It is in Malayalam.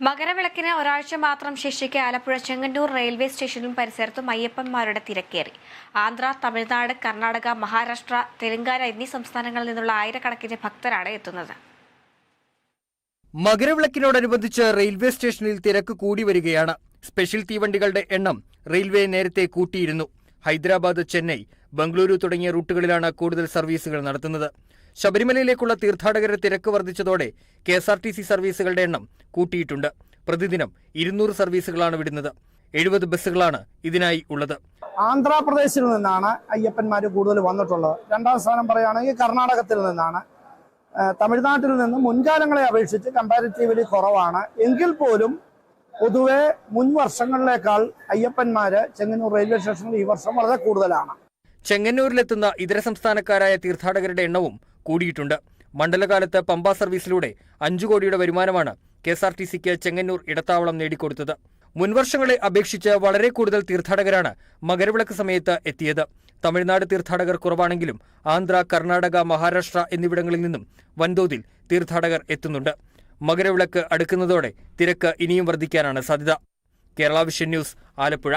മകരവിളക്കിന് ഒരാഴ്ച മാത്രം ശേഷിക്കെ ആലപ്പുഴ ചെങ്ങന്നൂർ റെയിൽവേ സ്റ്റേഷനിലും പരിസരത്തും അയ്യപ്പന്മാരുടെ തിരക്കേറി. ആന്ധ്ര, തമിഴ്നാട്, കർണാടക, മഹാരാഷ്ട്ര, തെലങ്കാന എന്നീ സംസ്ഥാനങ്ങളിൽ നിന്നുള്ള ആയിരക്കണക്കിന് ഭക്തരാണ് എത്തുന്നത്. മകരവിളക്കിനോടനുബന്ധിച്ച് റെയിൽവേ സ്റ്റേഷനിൽ തിരക്ക് കൂടി വരികയാണ്. സ്പെഷ്യൽ തീവണ്ടികളുടെ എണ്ണം റെയിൽവേ നേരത്തെ കൂട്ടിയിരുന്നു. ഹൈദരാബാദ്, ചെന്നൈ, ബംഗളൂരു തുടങ്ങിയ റൂട്ടുകളിലാണ് കൂടുതൽ സർവീസുകൾ നടത്തുന്നത്. ശബരിമലയിലേക്കുള്ള തീർത്ഥാടകരുടെ തിരക്ക് വർദ്ധിച്ചതോടെ KSRTC സർവീസുകളുടെ എണ്ണം കൂട്ടിയിട്ടുണ്ട്. പ്രതിദിനം 200 സർവീസുകളാണ് വിടുന്നത്. 70 ബസ്സുകളാണ് ഇതിനായി ഉള്ളത്. ആന്ധ്രാപ്രദേശിൽ നിന്നാണ് അയ്യപ്പന്മാർ കൂടുതൽ വന്നിട്ടുള്ളത്. രണ്ടാം സ്ഥാനം പറയുകയാണെങ്കിൽ കർണാടകത്തിൽ നിന്നാണ്. തമിഴ്നാട്ടിൽ നിന്ന് മുൻകാലങ്ങളെ അപേക്ഷിച്ച് കമ്പാരിറ്റീവ്ലി കുറവാണ്. എങ്കിൽ പോലും പൊതുവെ മുൻ വർഷങ്ങളിലേക്കാൾ അയ്യപ്പന്മാര് ചെങ്ങന്നൂർ റെയിൽവേ സ്റ്റേഷനിൽ ഈ വർഷം വളരെ കൂടുതലാണ്. ചെങ്ങന്നൂരിലെത്തുന്ന ഇതര സംസ്ഥാനക്കാരായ തീർത്ഥാടകരുടെ എണ്ണവും കൂടിയിട്ടുണ്ട്. മണ്ഡലകാലത്ത് പമ്പ സർവീസിലൂടെ 5 കോടിയുടെ വരുമാനമാണ് KSRTCക്ക് ചെങ്ങന്നൂർ ഇടത്താവളം നേടിക്കൊടുത്തത്. മുൻവർഷങ്ങളെ അപേക്ഷിച്ച് വളരെ കൂടുതൽ തീർത്ഥാടകരാണ് മകരവിളക്ക് സമയത്ത് എത്തിയത്. തമിഴ്നാട് തീർത്ഥാടകർ കുറവാണെങ്കിലും ആന്ധ്ര, കർണാടക, മഹാരാഷ്ട്ര എന്നിവിടങ്ങളിൽ നിന്നും വൻതോതിൽ തീർത്ഥാടകർ എത്തുന്നുണ്ട്. മകരവിളക്ക് അടുക്കുന്നതോടെ തിരക്ക് ഇനിയും വർദ്ധിക്കാനാണ് സാധ്യത. Kerala vision news, Alappuzha.